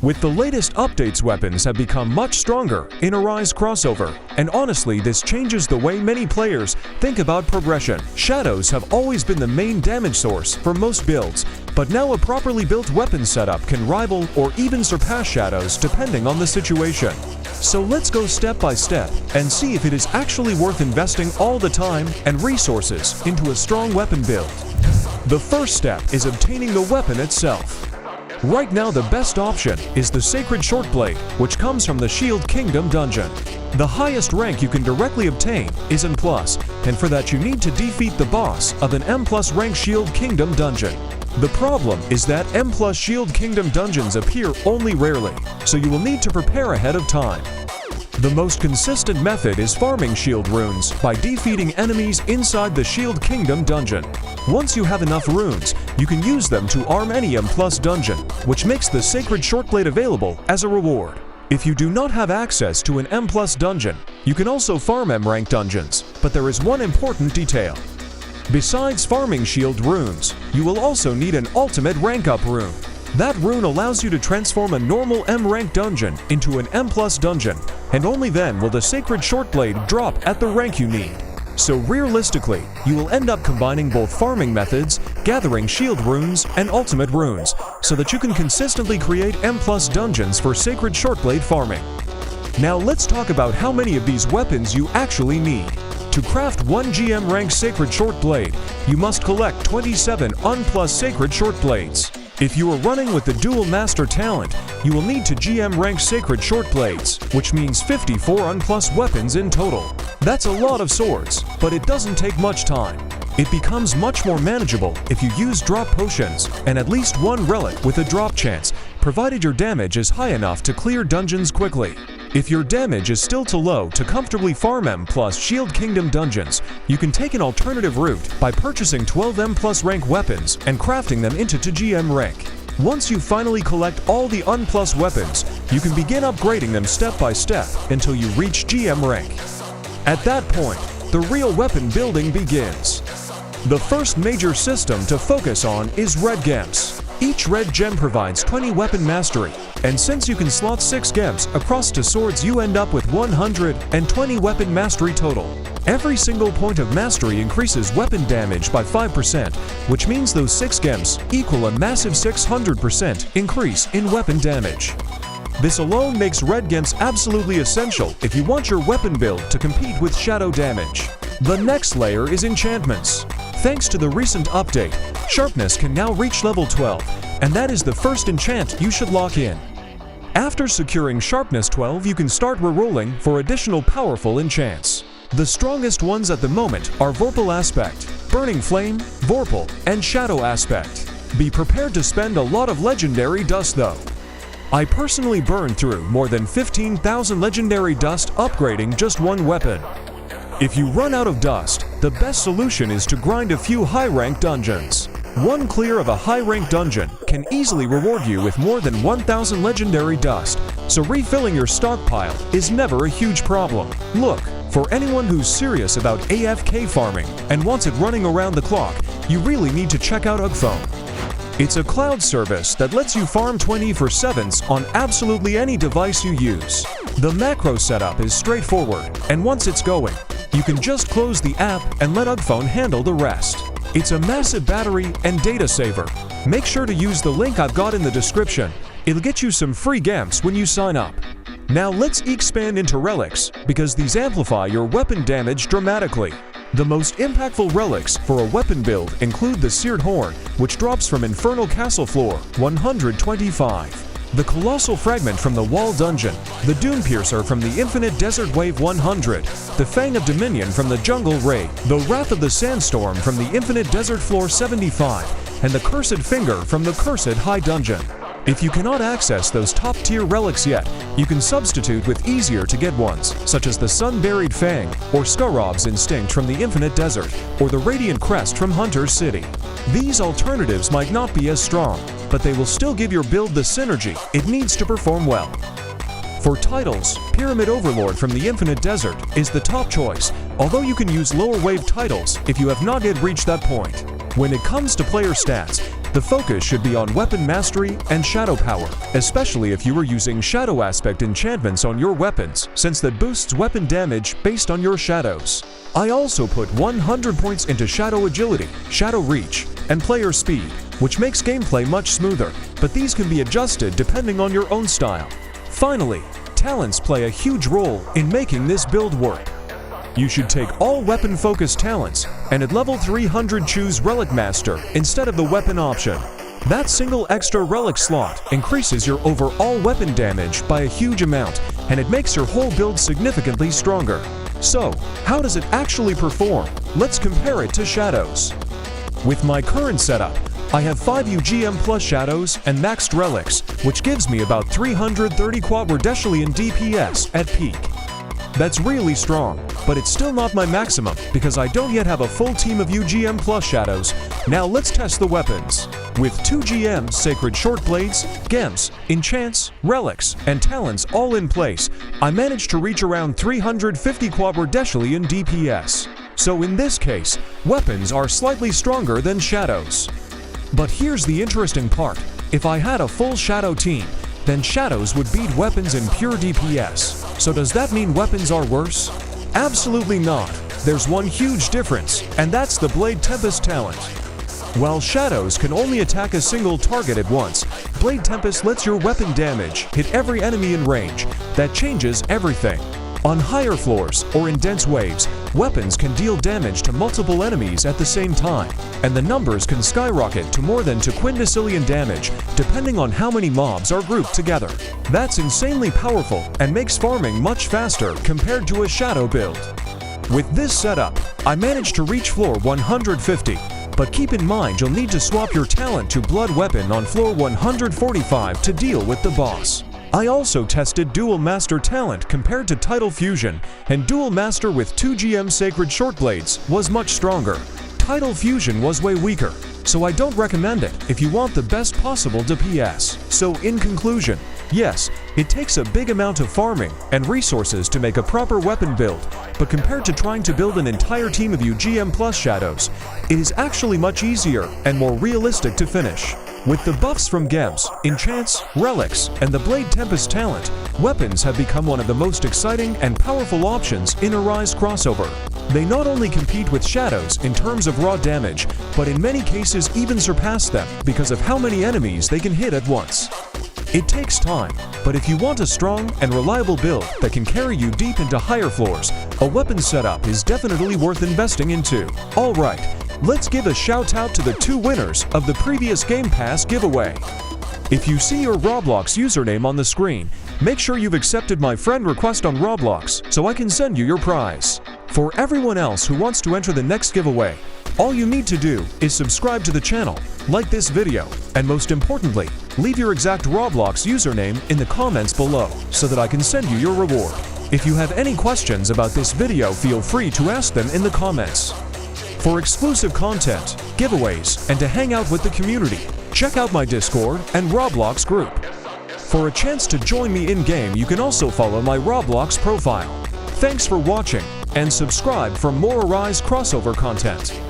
With the latest updates, weapons have become much stronger in a Rise crossover, and honestly, this changes the way many players think about progression. Shadows have always been the main damage source for most builds, but now a properly built weapon setup can rival or even surpass Shadows depending on the situation. So let's go step by step and see if it is actually worth investing all the time and resources into a strong weapon build. The first step is obtaining the weapon itself. Right now, the best option is the Sacred Short Blade, which comes from the Shield Kingdom dungeon. The highest rank you can directly obtain is N+, and for that you need to defeat the boss of an M+ rank Shield Kingdom dungeon. The problem is that M+ Shield Kingdom dungeons appear only rarely, so you will need to prepare ahead of time. The most consistent method is farming shield runes by defeating enemies inside the Shield Kingdom dungeon. Once you have enough runes, you can use them to arm any M+ dungeon, which makes the Sacred Shortblade available as a reward. If you do not have access to an M+ dungeon, you can also farm M rank dungeons, but there is one important detail. Besides farming shield runes, you will also need an ultimate rank up rune. That rune allows you to transform a normal M rank dungeon into an M+ dungeon, and only then will the Sacred Shortblade drop at the rank you need. So realistically, you will end up combining both farming methods, gathering shield runes, and ultimate runes, so that you can consistently create M+ dungeons for Sacred Shortblade farming. Now let's talk about how many of these weapons you actually need. To craft 1 GM rank Sacred Shortblade, you must collect 27 Un+ Sacred Shortblades. If you are running with the Dual Master talent, you will need to GM rank Sacred Shortblades, which means 54 Un+ weapons in total. That's a lot of swords, but it doesn't take much time. It becomes much more manageable if you use drop potions and at least one relic with a drop chance, provided your damage is high enough to clear dungeons quickly. If your damage is still too low to comfortably farm M+ Shield Kingdom dungeons, you can take an alternative route by purchasing 12 M+ rank weapons and crafting them into GM rank. Once you finally collect all the Un+ weapons, you can begin upgrading them step by step until you reach GM rank. At that point, the real weapon building begins. The first major system to focus on is red gems. Each red gem provides 20 weapon mastery, and since you can slot 6 gems across to swords, you end up with 120 weapon mastery total. Every single point of mastery increases weapon damage by 5%, which means those 6 gems equal a massive 600% increase in weapon damage. This alone makes red gems absolutely essential if you want your weapon build to compete with shadow damage. The next layer is enchantments. Thanks to the recent update, Sharpness can now reach level 12, and that is the first enchant you should lock in. After securing Sharpness 12, you can start rerolling for additional powerful enchants. The strongest ones at the moment are Vorpal Aspect, Burning Flame, Vorpal, and Shadow Aspect. Be prepared to spend a lot of legendary dust though. I personally burned through more than 15,000 legendary dust upgrading just one weapon. If you run out of dust, the best solution is to grind a few high-rank dungeons. One clear of a high-rank dungeon can easily reward you with more than 1,000 legendary dust, so refilling your stockpile is never a huge problem. Look, for anyone who's serious about AFK farming and wants it running around the clock, you really need to check out Ugphone. It's a cloud service that lets you farm 24/7 on absolutely any device you use. The macro setup is straightforward, and once it's going, you can just close the app and let Ugphone handle the rest. It's a massive battery and data saver. Make sure to use the link I've got in the description. It'll get you some free gems when you sign up. Now let's expand into relics, because these amplify your weapon damage dramatically. The most impactful relics for a weapon build include the Seared Horn, which drops from Infernal Castle Floor 125. The Colossal Fragment from the Wall Dungeon, the Dune Piercer from the Infinite Desert Wave 100, the Fang of Dominion from the Jungle Raid, the Wrath of the Sandstorm from the Infinite Desert Floor 75, and the Cursed Finger from the Cursed High Dungeon. If you cannot access those top-tier relics yet, you can substitute with easier-to-get ones, such as the Sun-Buried Fang, or Skarob's Instinct from the Infinite Desert, or the Radiant Crest from Hunter's City. These alternatives might not be as strong, but they will still give your build the synergy it needs to perform well. For titles, Pyramid Overlord from the Infinite Desert is the top choice, although you can use lower wave titles if you have not yet reached that point. When it comes to player stats, The focus should be on weapon mastery and shadow power, especially if you are using shadow aspect enchantments on your weapons, since that boosts weapon damage based on your shadows. I also put 100 points into shadow agility, shadow reach, and player speed, which makes gameplay much smoother, but these can be adjusted depending on your own style. Finally, talents play a huge role in making this build work. You should take all weapon-focused talents, and at level 300 choose Relic Master instead of the weapon option. That single extra relic slot increases your overall weapon damage by a huge amount, and it makes your whole build significantly stronger. So, how does it actually perform? Let's compare it to Shadows. With my current setup, I have 5 UGM plus Shadows and maxed relics, which gives me about 330 quadradecilion DPS at peak. That's really strong, but it's still not my maximum because I don't yet have a full team of UGM plus Shadows. Now let's test the weapons. With 2 GMs, Sacred Short Blades, Gems, Enchants, Relics, and Talents all in place, I managed to reach around 350 quadradecilion DPS. So in this case, weapons are slightly stronger than Shadows. But here's the interesting part. If I had a full Shadow team, then Shadows would beat weapons in pure DPS. So does that mean weapons are worse? Absolutely not. There's one huge difference, and that's the Blade Tempest talent. While Shadows can only attack a single target at once, Blade Tempest lets your weapon damage hit every enemy in range. That changes everything. On higher floors or in dense waves, weapons can deal damage to multiple enemies at the same time, and the numbers can skyrocket to more than 2 quindecillion damage depending on how many mobs are grouped together. That's insanely powerful and makes farming much faster compared to a shadow build. With this setup, I managed to reach floor 150, but keep in mind you'll need to swap your talent to Blood Weapon on floor 145 to deal with the boss. I also tested Dual Master talent compared to Title Fusion, and Dual Master with 2 GM Sacred Short Blades was much stronger. Title Fusion was way weaker, so I don't recommend it if you want the best possible DPS. So in conclusion, yes, it takes a big amount of farming and resources to make a proper weapon build, but compared to trying to build an entire team of UGM plus Shadows, it is actually much easier and more realistic to finish. With the buffs from Gems, Enchants, Relics, and the Blade Tempest talent, weapons have become one of the most exciting and powerful options in Arise crossover. They not only compete with Shadows in terms of raw damage, but in many cases even surpass them because of how many enemies they can hit at once. It takes time, but if you want a strong and reliable build that can carry you deep into higher floors, a weapon setup is definitely worth investing into. Alright, let's give a shout out to the 2 winners of the previous Game Pass giveaway. If you see your Roblox username on the screen, make sure you've accepted my friend request on Roblox so I can send you your prize. For everyone else who wants to enter the next giveaway, all you need to do is subscribe to the channel, like this video, and most importantly, leave your exact Roblox username in the comments below so that I can send you your reward. If you have any questions about this video, feel free to ask them in the comments. For exclusive content, giveaways, and to hang out with the community, check out my Discord and Roblox group. For a chance to join me in-game, you can also follow my Roblox profile. Thanks for watching, and subscribe for more Arise crossover content.